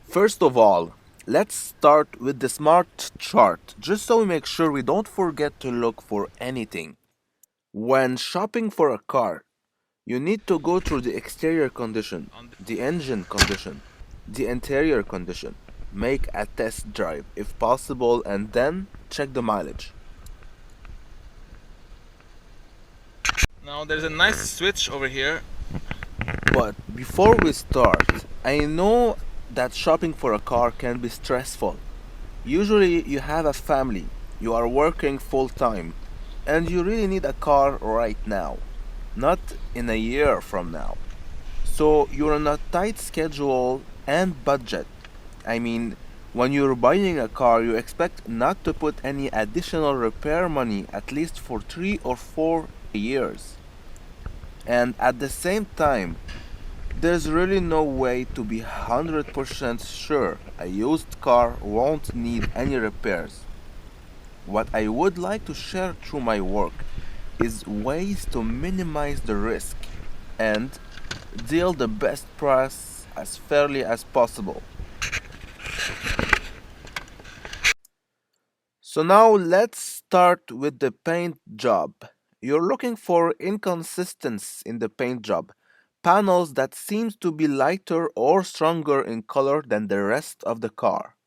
First of all, let's start with the smart chart, just so we make sure we don't forget to look for anything. When shopping for a car, you need to go through the exterior condition, the engine condition, the interior condition, make a test drive if possible, and then check the mileage. Now there's a nice switch over here. But before we start, I know that shopping for a car can be stressful. Usually, you have a family, you are working full time, and you really need a car right now, not in a year from now. So, you're on a tight schedule and budget. I mean, when you're buying a car, you expect not to put any additional repair money at least for 3 or 4 years. And at the same time, there's really no way to be 100% sure a used car won't need any repairs. What I would like to share through my work is ways to minimize the risk and deal the best price as fairly as possible. So now let's start with the paint job. You're looking for inconsistency in the paint job. Panels that seems to be lighter or stronger in color than the rest of the car.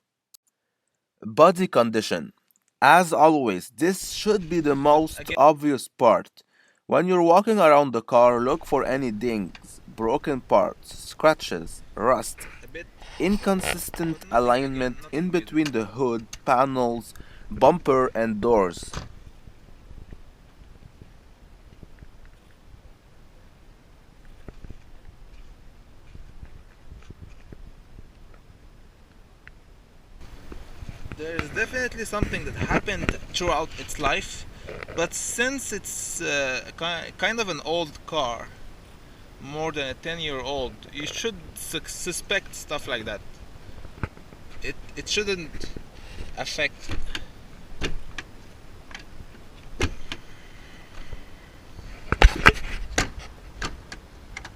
Body condition. As always, this should be the most Again, obvious part. When you're walking around the car, look for any dings, broken parts, scratches, rust, a bit, inconsistent but nothing again, alignment in nothing big. between the hood, panels, bumper, and doors. There is definitely something that happened throughout its life, but since it's kind of an old car, more than a 10-year-old, you should suspect stuff like that. It shouldn't affect.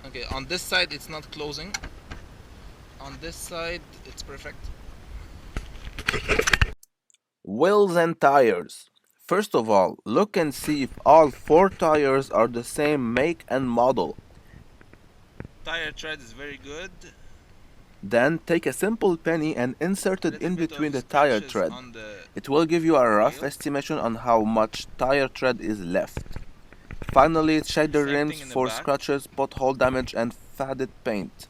Okay, on this side it's not closing. On this side it's perfect. Wheels and tires. First of all, look and see if all four tires are the same make and model. Tire tread is very good. Then take a simple penny and insert A it little in bit between of the tire scratches tread. on the It will give you a rough wheel. estimation on how much tire tread is left. Finally, check the Same rims thing in the for back. scratches, pothole damage, and faded paint.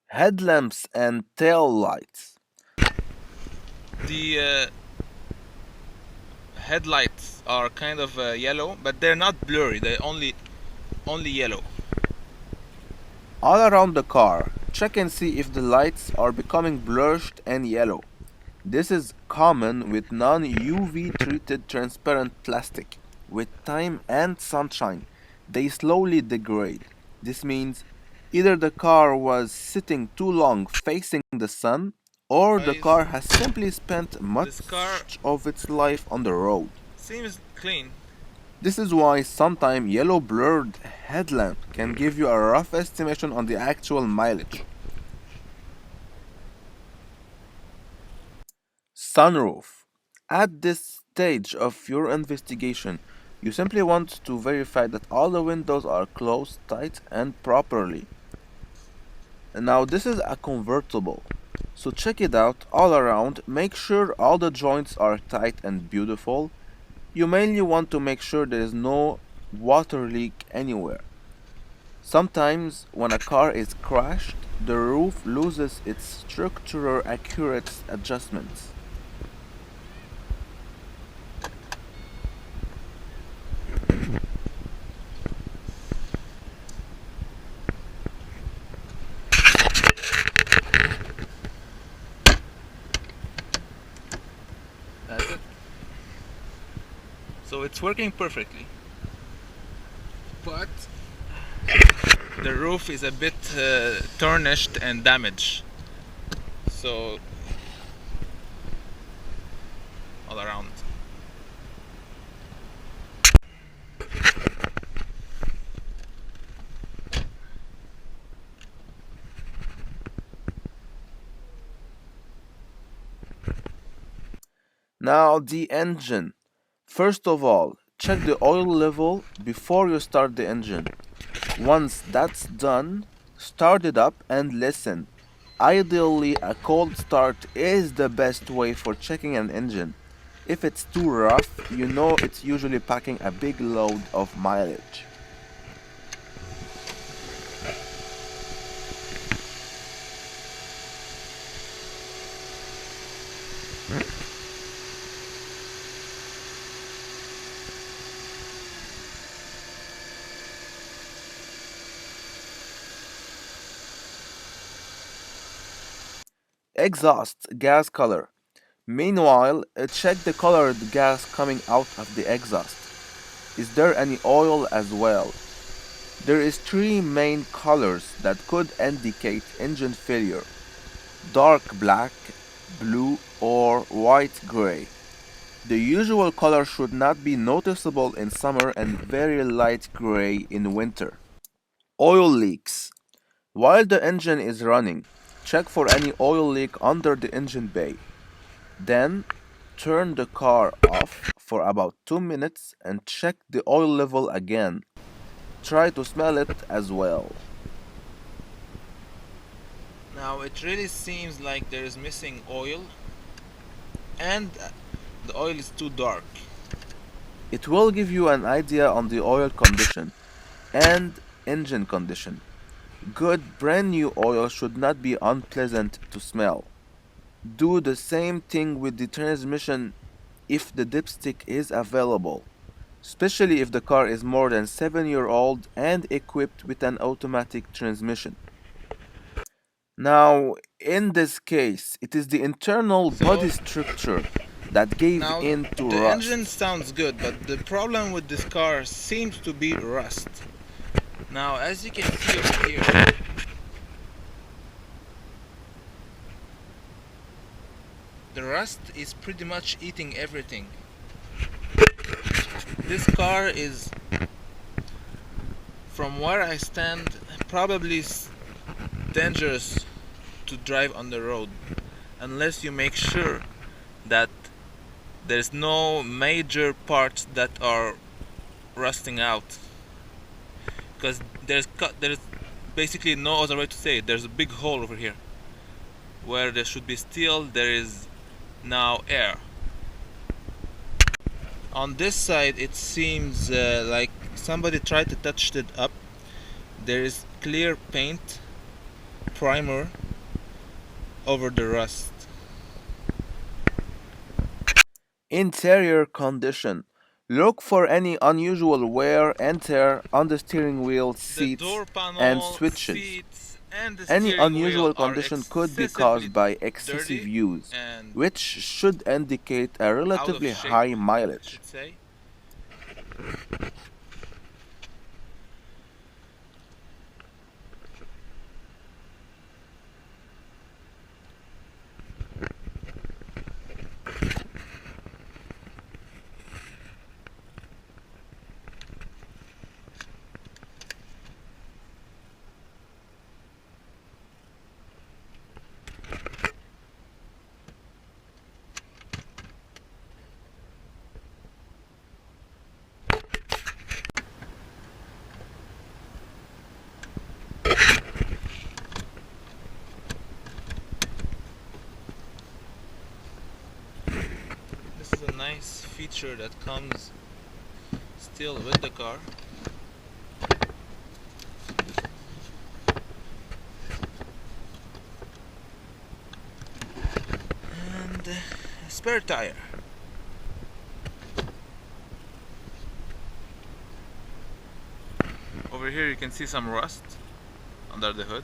Headlamps and tail lights. The headlights are kind of yellow, but they're not blurry. They're only yellow. All around the car, check and see if the lights are becoming blurred and yellow. This is common with non-UV treated transparent plastic. With time and sunshine, they slowly degrade. This means either the car was sitting too long facing the sun, or the Guys, car has simply spent this car much of its life on the road. seems clean. This is why sometimes yellow blurred headlamp can give you a rough estimation on the actual mileage. Sunroof. At this stage of your investigation, you simply want to verify that all the windows are closed tight and properly. Now this is a convertible, so check it out all around, make sure all the joints are tight and beautiful. You mainly want to make sure there is no water leak anywhere. Sometimes when a car is crashed, the roof loses its structural accurate adjustments. That's it. So it's working perfectly. But the roof is a bit tarnished and damaged. So all around. Now the engine. First of all, check the oil level before you start the engine. Once that's done, start it up and listen. Ideally, a cold start is the best way for checking an engine. If it's too rough, you know it's usually packing a big load of mileage. Exhaust gas color. Meanwhile, check the colored gas coming out of the exhaust. Is there any oil as well? There is three main colors that could indicate engine failure: dark black, blue, or white gray. The usual color should not be noticeable in summer and very light gray in winter. Oil leaks. While the engine is running, check for any oil leak under the engine bay. Then turn the car off for about 2 minutes and check the oil level again. Try to smell it as well. Now it really seems like there is missing oil, and the oil is too dark. It will give you an idea on the oil condition and engine condition. Good brand new oil should not be unpleasant to smell. Do the same thing with the transmission if the dipstick is available, especially if the car is more than 7 years old and equipped with an automatic transmission. Now, in this case, it is the internal body So structure that gave now in to the engine rust. sounds good, but the problem with this car seems to be rust. Now as you can see over here, the rust is pretty much eating everything. This car is, from where I stand, probably dangerous to drive on the road unless you make sure that there's no major parts that are rusting out, because there's basically no other way to say it. There's a big hole over here where there should be steel. There is now air. On this side it seems like somebody tried to touch it up. There is clear paint primer over the rust. Interior condition. Look for any unusual wear and tear on the steering wheel, The seats, door and panel, switches. seats, and the Any steering wheel unusual are condition could be excessively caused by excessive dirty use, and which should indicate a out of relatively shape, high I mileage. should say. This is a nice feature that comes still with the car. And a spare tire. Over here you can see some rust under the hood.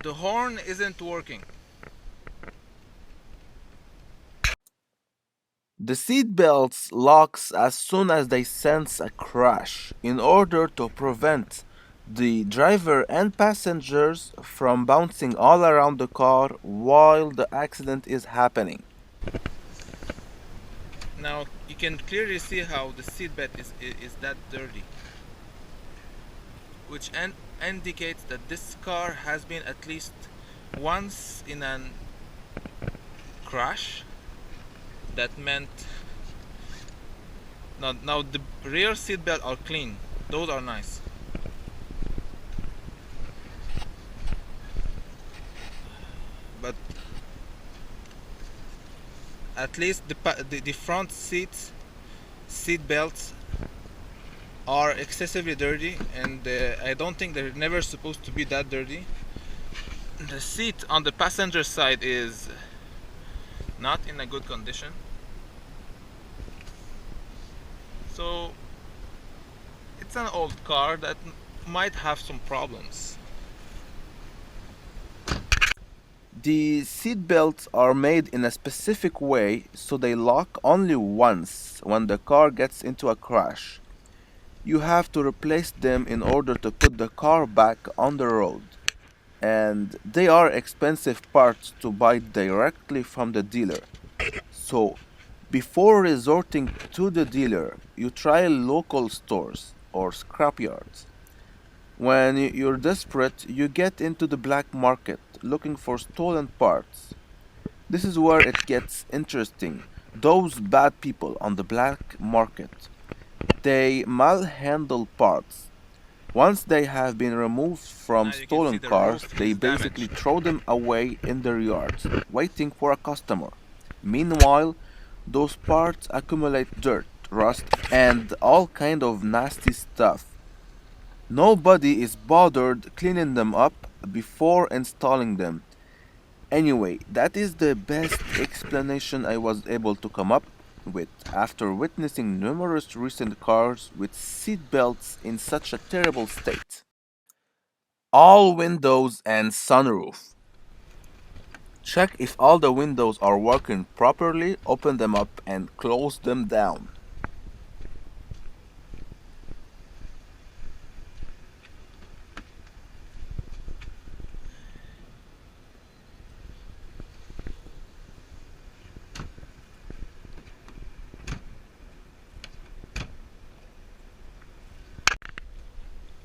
The horn isn't working. The seatbelts locks as soon as they sense a crash in order to prevent the driver and passengers from bouncing all around the car while the accident is happening. Now you can clearly see how the seatbelt is that dirty, which indicates that this car has been at least once in an crash. That meant now the rear seatbelt are clean. Those are nice. But at least the front seat belts are excessively dirty, and I don't think they're never supposed to be that dirty. The seat on the passenger side is not in a good condition, so it's an old car that might have some problems. The seatbelts are made in a specific way so they lock only once when the car gets into a crash. You have to replace them in order to put the car back on the road, and they are expensive parts to buy directly from the dealer. So, before resorting to the dealer, you try local stores or scrapyards. When you're desperate, you get into the black market looking for stolen parts. This is where it gets interesting. Those bad people on the black market, they malhandle parts. Once they have been removed from Now you can see stolen the cars, roof they is basically damaged. throw them away in their yards, waiting for a customer. Meanwhile, those parts accumulate dirt, rust, and all kind of nasty stuff. Nobody is bothered cleaning them up before installing them. Anyway, that is the best explanation I was able to come up with after witnessing numerous recent cars with seat belts in such a terrible state. All windows and sunroof. Check if all the windows are working properly, open them up and close them down.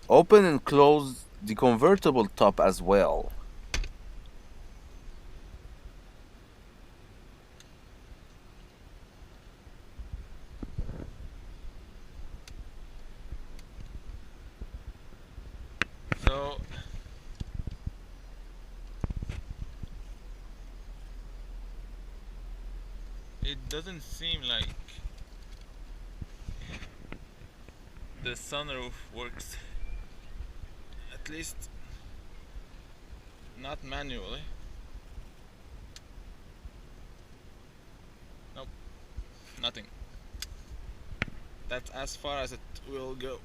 Open and close the convertible top as well. So it doesn't seem like the sunroof works, at least not manually. Nope, nothing. That's as far as it will go.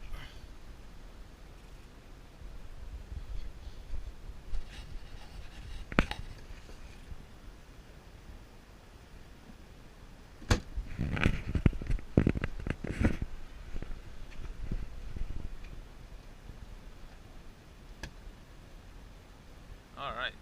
All right.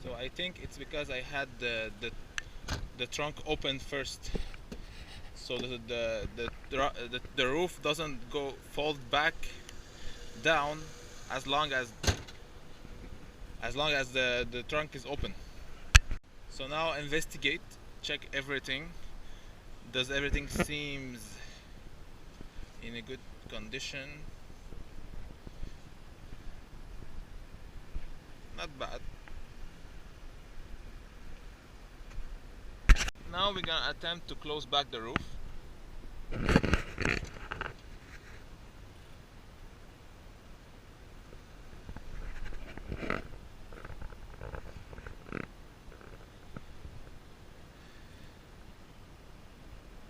So I think it's because I had the trunk open first, so the roof doesn't go fold back down as long as the trunk is open. So now investigate, check everything. Does everything seems in a good condition? Not bad. Now we're gonna attempt to close back the roof.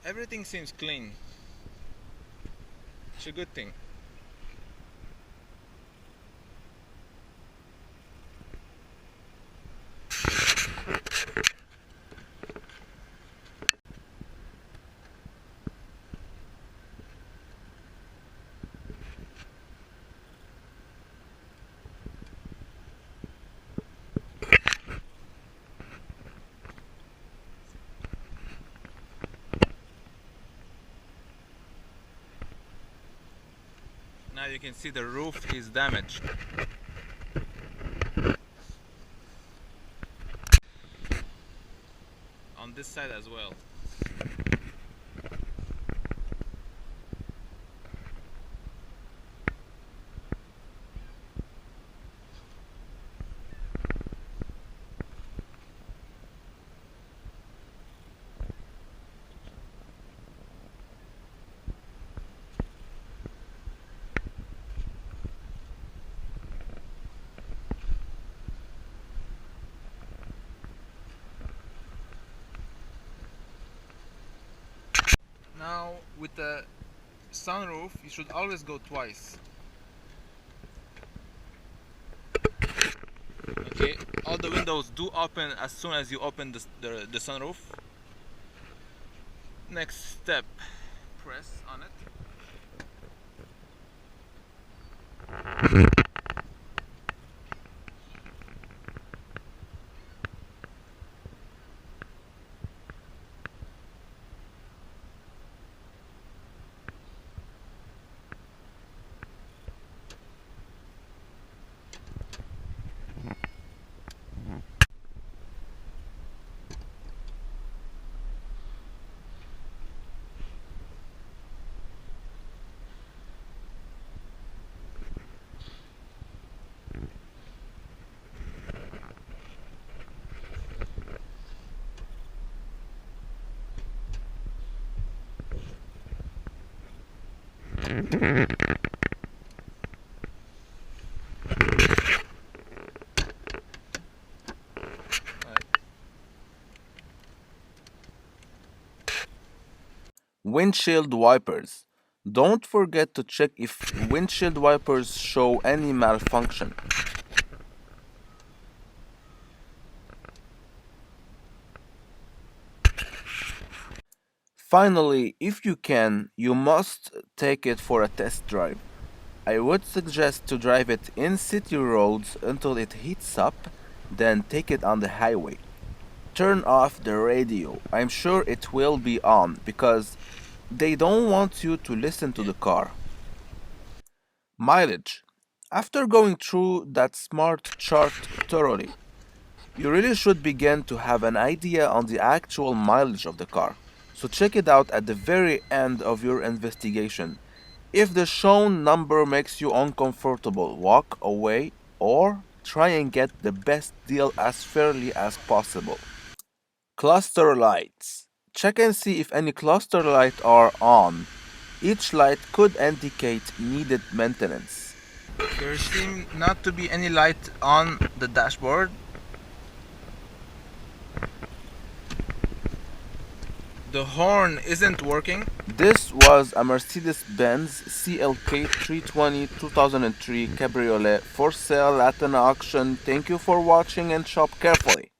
Everything seems clean. It's a good thing. Now you can see the roof is damaged. On this side as well. Now with the sunroof, you should always go twice. Okay, all the windows do open as soon as you open the sunroof. Next step, press on it. Windshield wipers. Don't forget to check if windshield wipers show any malfunction. Finally, if you can, you must take it for a test drive. I would suggest to drive it in city roads until it heats up, then take it on the highway. Turn off the radio. I'm sure it will be on because they don't want you to listen to the car. Mileage. After going through that smart chart thoroughly, you really should begin to have an idea on the actual mileage of the car. So check it out at the very end of your investigation. If the shown number makes you uncomfortable, walk away or try and get the best deal as fairly as possible. Cluster lights. Check and see if any cluster lights are on. Each light could indicate needed maintenance. There seem not to be any light on the dashboard. The horn isn't working. This was a Mercedes-Benz CLK320 2003 Cabriolet for sale at an auction. Thank you for watching and shop carefully.